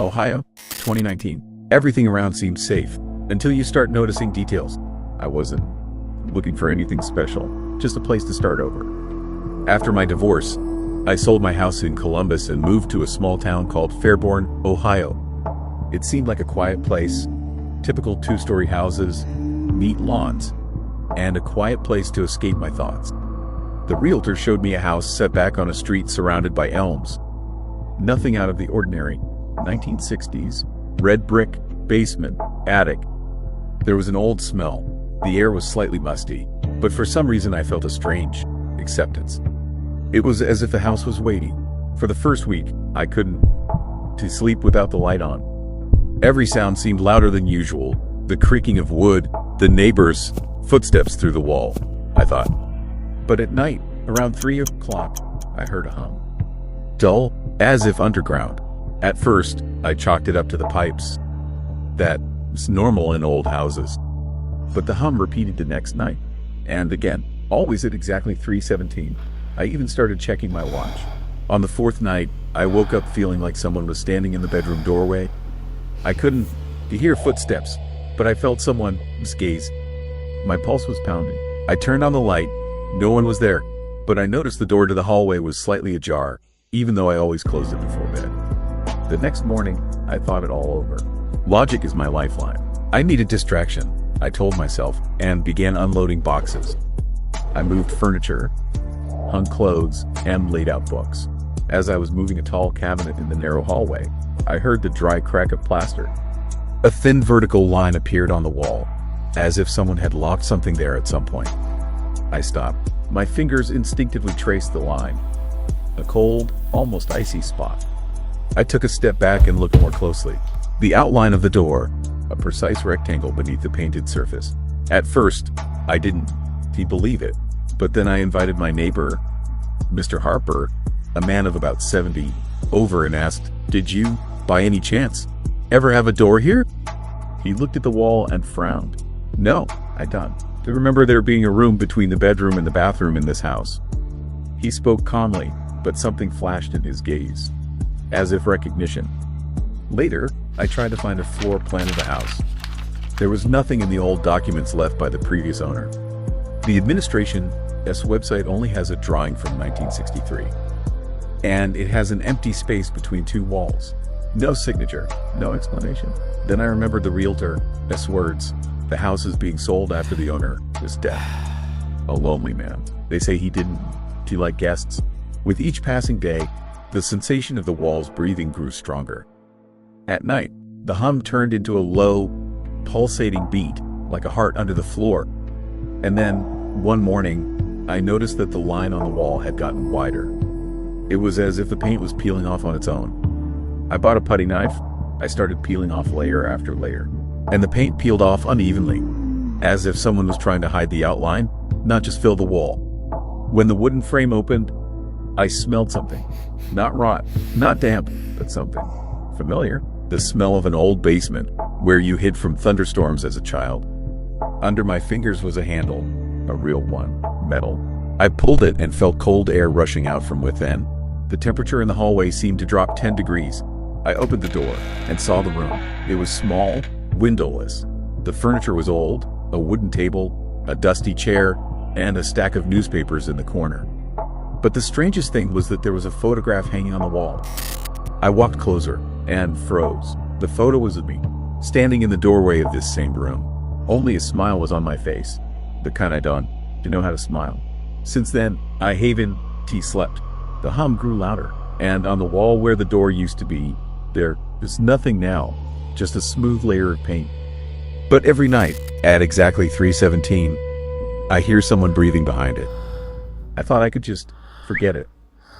Ohio, 2019. Everything around seemed safe, until you start noticing details. I wasn't looking for anything special, just a place to start over. After my divorce, I sold my house in Columbus and moved to a small town called Fairborn, Ohio. It seemed like a quiet place, typical two-story houses, neat lawns, and a quiet place to escape my thoughts. The realtor showed me a house set back on a street surrounded by elms. Nothing out of the ordinary. 1960s, red brick, basement, attic. There was an old smell. The air was slightly musty, but for some reason I felt a strange acceptance. It was as if the house was waiting. For the first week, I couldn't sleep without the light on. Every sound seemed louder than usual. The creaking of wood, the neighbors' footsteps through the wall, I thought. But at night, around 3 o'clock, I heard a hum. Dull, as if underground. At first, I chalked it up to the pipes. That's normal in old houses. But the hum repeated the next night. And again, always at exactly 3:17. I even started checking my watch. On the fourth night, I woke up feeling like someone was standing in the bedroom doorway. I couldn't hear footsteps, but I felt someone's gaze. My pulse was pounding. I turned on the light. No one was there, but I noticed the door to the hallway was slightly ajar, even though I always closed it before bed. The next morning, I thought it all over. Logic is my lifeline. I needed distraction, I told myself, and began unloading boxes. I moved furniture, hung clothes, and laid out books. As I was moving a tall cabinet in the narrow hallway, I heard the dry crack of plaster. A thin vertical line appeared on the wall, as if someone had locked something there at some point. I stopped. My fingers instinctively traced the line. A cold, almost icy spot. I took a step back and looked more closely. The outline of the door, a precise rectangle beneath the painted surface. At first, I didn't believe it, but then I invited my neighbor, Mr. Harper, a man of about 70, over and asked, "Did you, by any chance, ever have a door here?" He looked at the wall and frowned. "No," I thought. "I remember there being a room between the bedroom and the bathroom in this house." He spoke calmly, but something flashed in his gaze, as if recognition. Later, I tried to find a floor plan of the house. There was nothing in the old documents left by the previous owner. The administration's website only has a drawing from 1963, and it has an empty space between two walls. No signature, no explanation. Then I remembered the realtor's words. The house is being sold after the owner is dead. A lonely man. They say he didn't like guests. With each passing day, the sensation of the walls breathing grew stronger. At night, the hum turned into a low, pulsating beat, like a heart under the floor. And then, one morning, I noticed that the line on the wall had gotten wider. It was as if the paint was peeling off on its own. I bought a putty knife. I started peeling off layer after layer, and the paint peeled off unevenly, as if someone was trying to hide the outline, not just fill the wall. When the wooden frame opened, I smelled something. Not rot, not damp, but something familiar. The smell of an old basement, where you hid from thunderstorms as a child. Under my fingers was a handle, a real one, metal. I pulled it and felt cold air rushing out from within. The temperature in the hallway seemed to drop 10 degrees. I opened the door and saw the room. It was small, windowless. The furniture was old, a wooden table, a dusty chair, and a stack of newspapers in the corner. But the strangest thing was that there was a photograph hanging on the wall. I walked closer and froze. The photo was of me, standing in the doorway of this same room. Only a smile was on my face, the kind I don't know how to smile. Since then, I haven't slept. The hum grew louder, and on the wall where the door used to be, there is nothing now, just a smooth layer of paint. But every night, at exactly 3:17, I hear someone breathing behind it. I thought I could just forget it.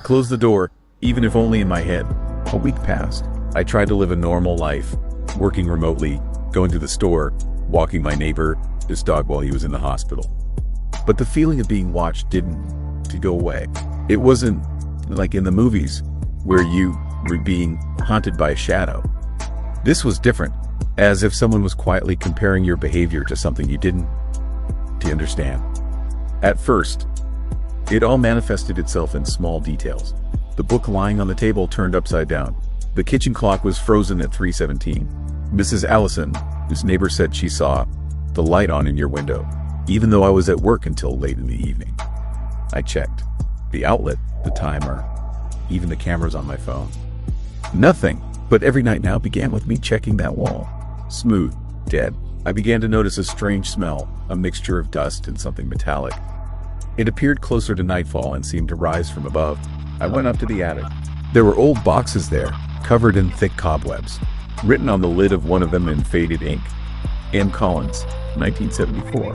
Close the door, even if only in my head. A week passed. I tried to live a normal life, working remotely, going to the store, walking my neighbor, his dog while he was in the hospital. But the feeling of being watched didn't go away. It wasn't like in the movies, where you were being haunted by a shadow. This was different, as if someone was quietly comparing your behavior to something you didn't understand. At first, it all manifested itself in small details. The book lying on the table turned upside down. The kitchen clock was frozen at 3:17. Mrs. Allison, whose neighbor said she saw the light on in your window, even though I was at work until late in the evening. I checked the outlet, the timer, even the cameras on my phone. Nothing, but every night now began with me checking that wall. Smooth, dead. I began to notice a strange smell, a mixture of dust and something metallic. It appeared closer to nightfall and seemed to rise from above. I went up to the attic. There were old boxes there, covered in thick cobwebs. Written on the lid of one of them in faded ink, M. Collins, 1974.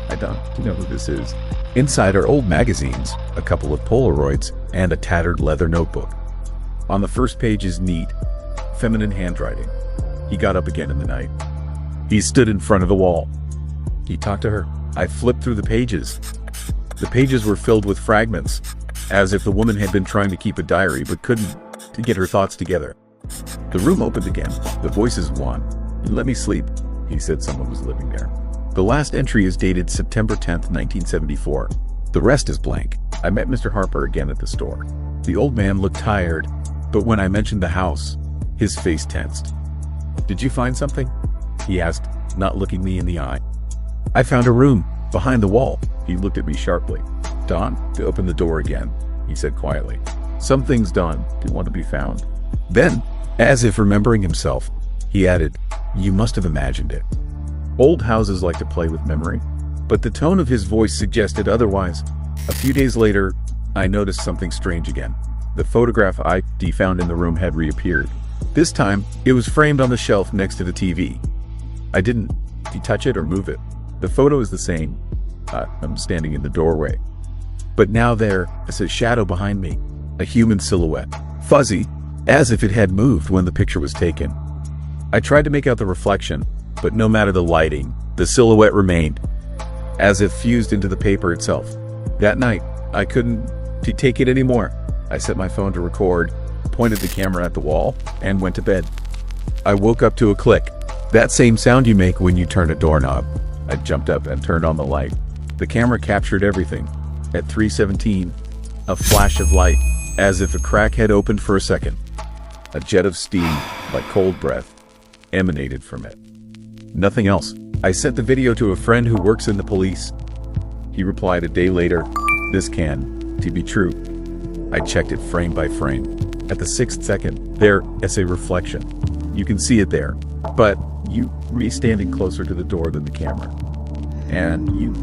I don't know who this is. Inside are old magazines, a couple of Polaroids, and a tattered leather notebook. On the first page is neat, feminine handwriting. He got up again in the night. He stood in front of the wall. He talked to her. I flipped through the pages. The pages were filled with fragments, as if the woman had been trying to keep a diary but couldn't to get her thoughts together. The room opened again. The voices won. "Let me sleep," he said someone was living there. The last entry is dated September 10th, 1974. The rest is blank. I met Mr. Harper again at the store. The old man looked tired, but when I mentioned the house, his face tensed. "Did you find something?" he asked, not looking me in the eye. "I found a room, behind the wall." He looked at me sharply. "Don, to open the door again," he said quietly. "Some things, Don, do want to be found." Then, as if remembering himself, he added, "You must have imagined it. Old houses like to play with memory." But the tone of his voice suggested otherwise. A few days later, I noticed something strange again. The photograph I found in the room had reappeared. This time, it was framed on the shelf next to the TV. I didn't touch it or move it. The photo is the same. I'm standing in the doorway. But now there is a shadow behind me, a human silhouette, fuzzy, as if it had moved when the picture was taken. I tried to make out the reflection, but no matter the lighting, the silhouette remained, as if fused into the paper itself. That night, I couldn't take it anymore. I set my phone to record, pointed the camera at the wall, and went to bed. I woke up to a click, that same sound you make when you turn a doorknob. I jumped up and turned on the light. The camera captured everything. At 3:17, a flash of light, as if a crack had opened for a second. A jet of steam, like cold breath, emanated from it. Nothing else. I sent the video to a friend who works in the police. He replied a day later, "This can be true." I checked it frame by frame. At the 6th second, there is a reflection. You can see it there, but you standing closer to the door than the camera. And you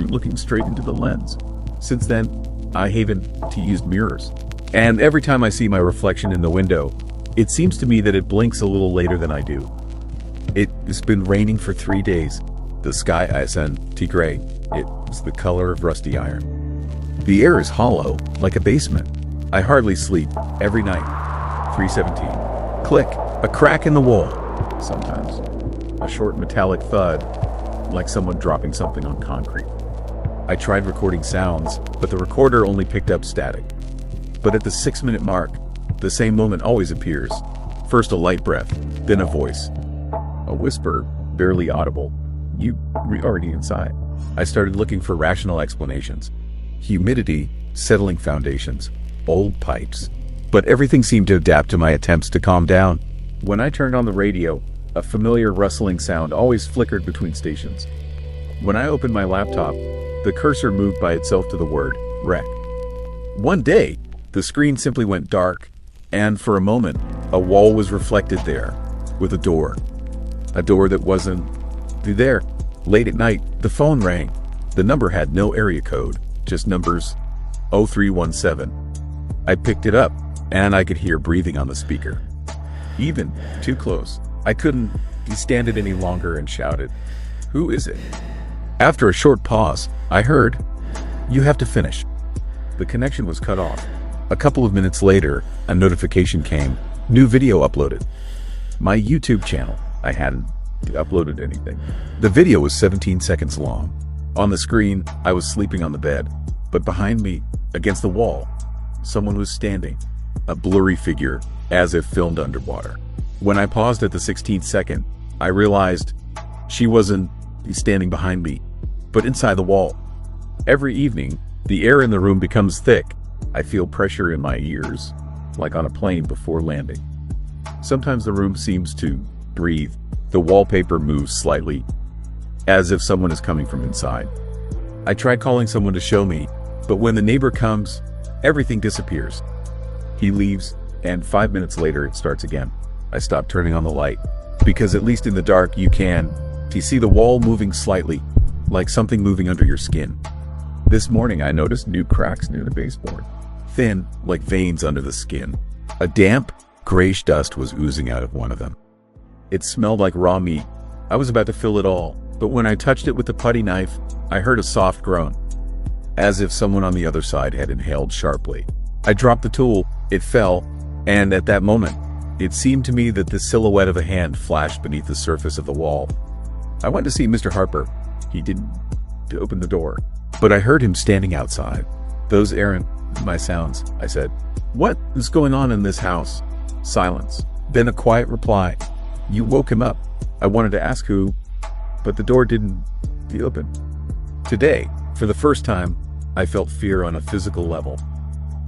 looking straight into the lens. Since then, I haven't used mirrors. And every time I see my reflection in the window, it seems to me that it blinks a little later than I do. It's been raining for 3 days. The sky isn't gray. It's the color of rusty iron. The air is hollow, like a basement. I hardly sleep. Every night. 3:17. Click. A crack in the wall. Sometimes. A short metallic thud, like someone dropping something on concrete. I tried recording sounds, but the recorder only picked up static. But at the 6-minute mark, the same moment always appears. First a light breath, then a voice. A whisper, barely audible. "You were already inside." I started looking for rational explanations. Humidity, settling foundations, old pipes. But everything seemed to adapt to my attempts to calm down. When I turned on the radio, a familiar rustling sound always flickered between stations. When I opened my laptop, the cursor moved by itself to the word "rec." One day, the screen simply went dark, and for a moment, a wall was reflected there, with a door. A door that wasn't there. Late at night, the phone rang. The number had no area code, just numbers 0317. I picked it up, and I could hear breathing on the speaker. Even too close. I couldn't stand it any longer and shouted, "Who is it?" After a short pause, I heard, "You have to finish." The connection was cut off. A couple of minutes later, a notification came. New video uploaded. My YouTube channel. I hadn't uploaded anything. The video was 17 seconds long. On the screen, I was sleeping on the bed, but behind me, against the wall, someone was standing, a blurry figure, as if filmed underwater. When I paused at the 16th second, I realized she wasn't standing behind me, but inside the wall. Every evening, the air in the room becomes thick. I feel pressure in my ears, like on a plane before landing. Sometimes the room seems to breathe. The wallpaper moves slightly, as if someone is coming from inside. I tried calling someone to show me, but when the neighbor comes, everything disappears. He leaves, and 5 minutes later it starts again. I stopped turning on the light, because at least in the dark you can see the wall moving slightly, like something moving under your skin. This morning I noticed new cracks near the baseboard, thin, like veins under the skin. A damp, grayish dust was oozing out of one of them. It smelled like raw meat. I was about to fill it all, but when I touched it with the putty knife, I heard a soft groan, as if someone on the other side had inhaled sharply. I dropped the tool, it fell, and at that moment, it seemed to me that the silhouette of a hand flashed beneath the surface of the wall. I went to see Mr. Harper. He didn't open the door, but I heard him standing outside. "Those aren't my sounds," I said. "What is going on in this house?" Silence. Then a quiet reply. "You woke him up." I wanted to ask who, but the door didn't open. Today, for the first time, I felt fear on a physical level.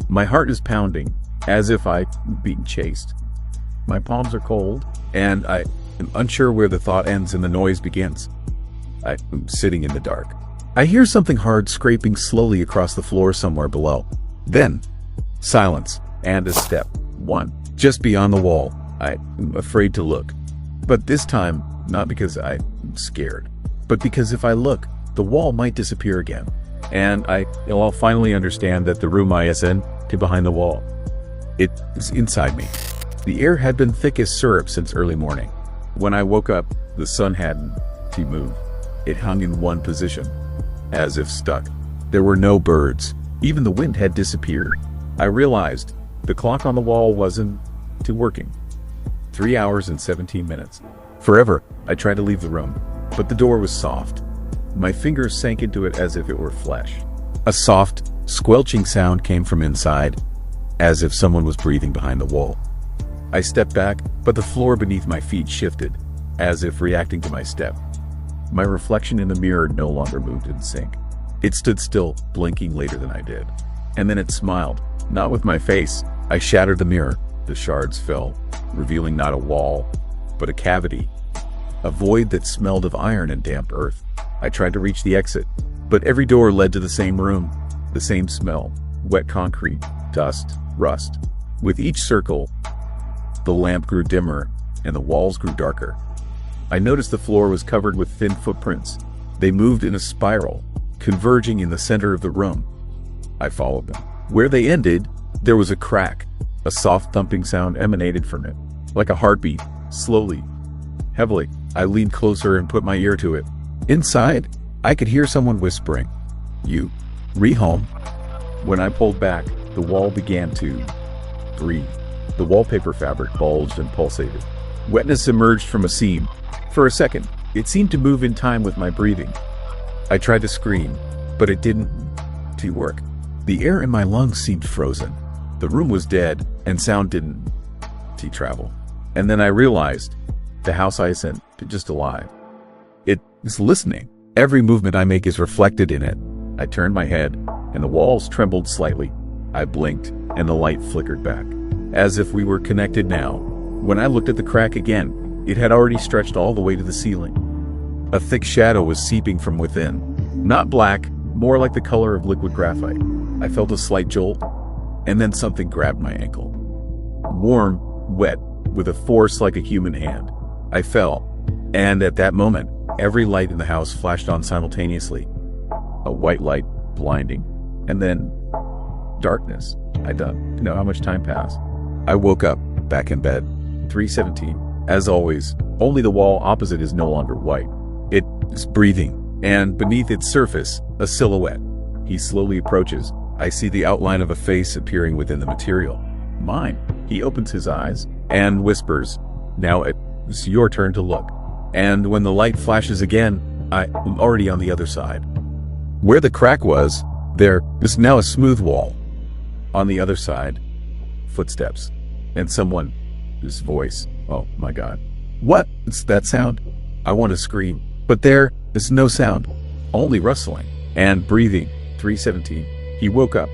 My heart is pounding, as if I'm being chased. My palms are cold, and I am unsure where the thought ends and the noise begins. I'm sitting in the dark. I hear something hard scraping slowly across the floor somewhere below. Then, silence, and a step. One, just beyond the wall. I'm afraid to look. But this time, not because I'm scared, but because if I look, the wall might disappear again. And I'll finally understand that the room I is in to behind the wall. It is inside me. The air had been thick as syrup since early morning. When I woke up, the sun hadn't moved. It hung in one position, as if stuck. There were no birds. Even the wind had disappeared. I realized the clock on the wall wasn't working. 3 hours and 17 minutes. Forever, I tried to leave the room, but the door was soft. My fingers sank into it as if it were flesh. A soft, squelching sound came from inside, as if someone was breathing behind the wall. I stepped back, but the floor beneath my feet shifted, as if reacting to my step. My reflection in the mirror no longer moved in sync. It stood still, blinking later than I did. And then it smiled, not with my face. I shattered the mirror. The shards fell, revealing not a wall, but a cavity. A void that smelled of iron and damp earth. I tried to reach the exit, but every door led to the same room. The same smell. Wet concrete, dust, rust. With each circle, the lamp grew dimmer, and the walls grew darker. I noticed the floor was covered with thin footprints. They moved in a spiral, converging in the center of the room. I followed them. Where they ended, there was a crack. A soft thumping sound emanated from it, like a heartbeat, slowly, heavily. I leaned closer and put my ear to it. Inside, I could hear someone whispering, "You, rehome." When I pulled back, the wall began to breathe. The wallpaper fabric bulged and pulsated. Wetness emerged from a seam. For a second, it seemed to move in time with my breathing. I tried to scream, but it didn't work. The air in my lungs seemed frozen. The room was dead, and sound didn't travel. And then I realized the house I isn't just alive. It is listening. Every movement I make is reflected in it. I turned my head, and the walls trembled slightly. I blinked, and the light flickered back, as if we were connected now. When I looked at the crack again, it had already stretched all the way to the ceiling. A thick shadow was seeping from within. Not black, more like the color of liquid graphite. I felt a slight jolt, and then something grabbed my ankle. Warm, wet, with a force like a human hand. I fell, and at that moment, every light in the house flashed on simultaneously. A white light, blinding, and then darkness. I don't know how much time passed. I woke up, back in bed. 3:17. As always, only the wall opposite is no longer white. It is breathing, and beneath its surface, a silhouette. He slowly approaches. I see the outline of a face appearing within the material. Mine. He opens his eyes and whispers, "Now it's your turn to look." And when the light flashes again, I am already on the other side. Where the crack was, there is now a smooth wall. On the other side, footsteps, and someone's voice. Oh my God. What is that sound? I want to scream, but there is no sound, only rustling and breathing. 3:17. He woke up,